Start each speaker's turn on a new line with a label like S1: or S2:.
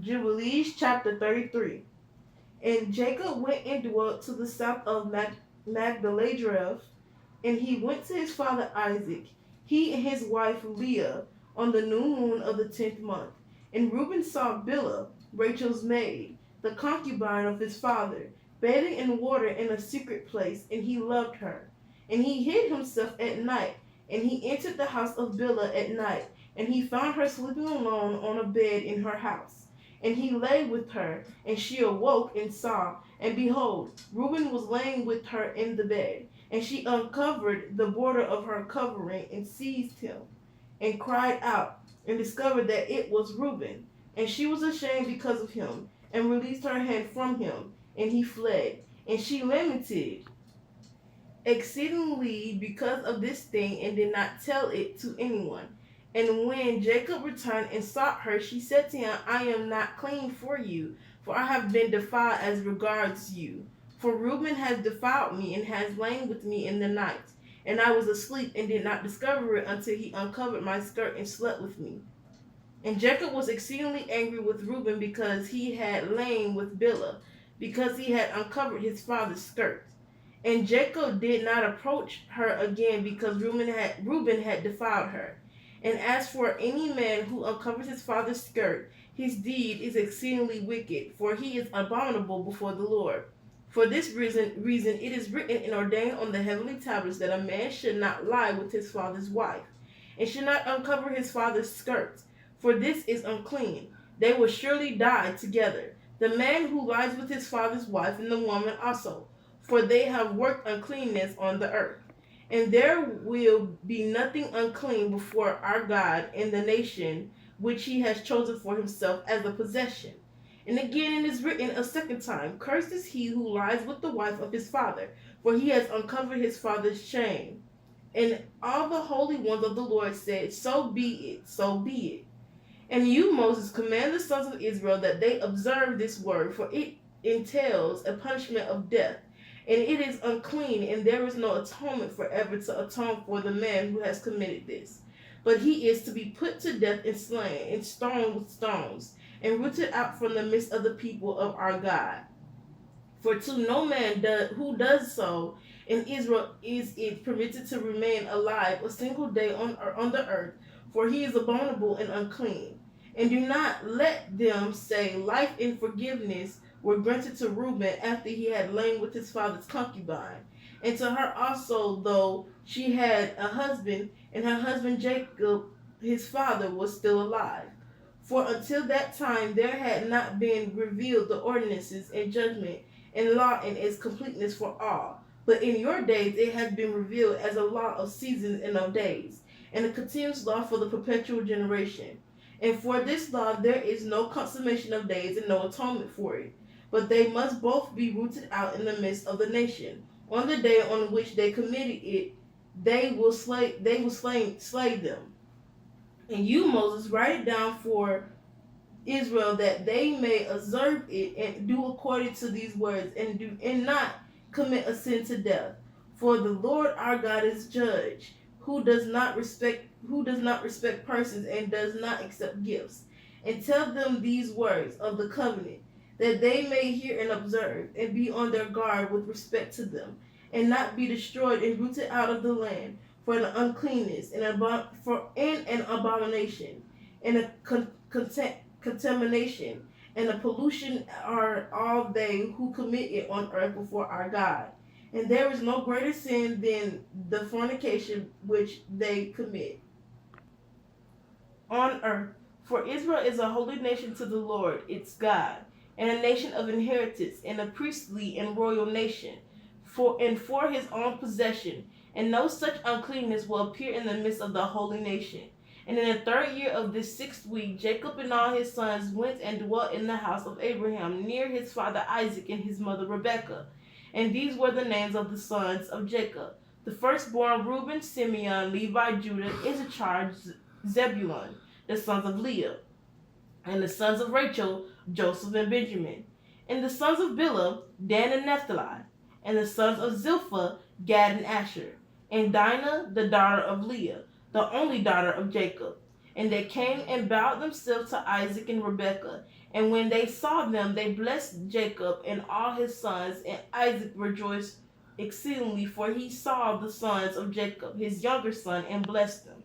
S1: Jubilees chapter 33. And Jacob went and dwelt to the south of Magdaladrath, and he went to his father Isaac, he and his wife Leah, on the new moon of the 10th month. And Reuben saw Bilhah, Rachel's maid, the concubine of his father, bathing in water in a secret place, and he loved her. And he hid himself at night, and he entered the house of Bilhah at night, and he found her sleeping alone on a bed in her house. And he lay with her, and she awoke and saw, and behold, Reuben was laying with her in the bed. And she uncovered the border of her covering and seized him, and cried out, and discovered that it was Reuben. And she was ashamed because of him, and released her hand from him, and he fled. And she lamented exceedingly because of this thing, and did not tell it to anyone. And when Jacob returned and sought her, she said to him, I am not clean for you, for I have been defiled as regards you. For Reuben has defiled me, and has lain with me in the night. And I was asleep, and did not discover it until he uncovered my skirt and slept with me. And Jacob was exceedingly angry with Reuben, because he had lain with Bilhah, because he had uncovered his father's skirt. And Jacob did not approach her again, because Reuben had defiled her. And as for any man who uncovers his father's skirt, his deed is exceedingly wicked, for he is abominable before the Lord. For this reason it is written and ordained on the heavenly tablets that a man should not lie with his father's wife, and should not uncover his father's skirts, for this is unclean. They will surely die together, the man who lies with his father's wife, and the woman also, for they have worked uncleanness on the earth. And there will be nothing unclean before our God in the nation which he has chosen for himself as a possession. And again it is written a second time, Cursed is he who lies with the wife of his father, for he has uncovered his father's shame. And all the holy ones of the Lord said, So be it, so be it. And you, Moses, command the sons of Israel that they observe this word, for it entails a punishment of death. And it is unclean, and there is no atonement forever to atone for the man who has committed this. But he is to be put to death and slain, and stoned with stones, and rooted out from the midst of the people of our God. For to no man who does so in Israel is it permitted to remain alive a single day on the earth, for he is abominable and unclean. And do not let them say, Life and forgiveness were granted to Reuben after he had lain with his father's concubine, and to her also, though she had a husband, and her husband Jacob, his father, was still alive. For until that time there had not been revealed the ordinances and judgment and law in its completeness for all. But in your days it has been revealed as a law of seasons and of days, and a continuous law for the perpetual generation. And for this law there is no consummation of days and no atonement for it. But they must both be rooted out in the midst of the nation. On the day on which they committed it, they will slay them. And you, Moses, write it down for Israel, that they may observe it and do according to these words, and not commit a sin to death. For the Lord our God is judge, who does not respect persons, and does not accept gifts. And tell them these words of the covenant, that they may hear and observe, and be on their guard with respect to them, and not be destroyed and rooted out of the land for an uncleanness, and an abomination, and a contamination, and a pollution are all they who commit it on earth before our God. And there is no greater sin than the fornication which they commit on earth. For Israel is a holy nation to the Lord its God, and a nation of inheritance, and a priestly and royal nation, for his own possession. And no such uncleanness will appear in the midst of the holy nation. And in the 3rd year of this 6th week, Jacob and all his sons went and dwelt in the house of Abraham, near his father Isaac and his mother Rebekah. And these were the names of the sons of Jacob: the firstborn Reuben, Simeon, Levi, Judah, Issachar, Zebulun, the sons of Leah. And the sons of Rachel, Joseph and Benjamin. And the sons of Bilhah, Dan and Naphtali. And the sons of Zilpah, Gad and Asher. And Dinah, the daughter of Leah, the only daughter of Jacob. And they came and bowed themselves to Isaac and Rebekah. And when they saw them, they blessed Jacob and all his sons. And Isaac rejoiced exceedingly, for he saw the sons of Jacob, his younger son, and blessed them.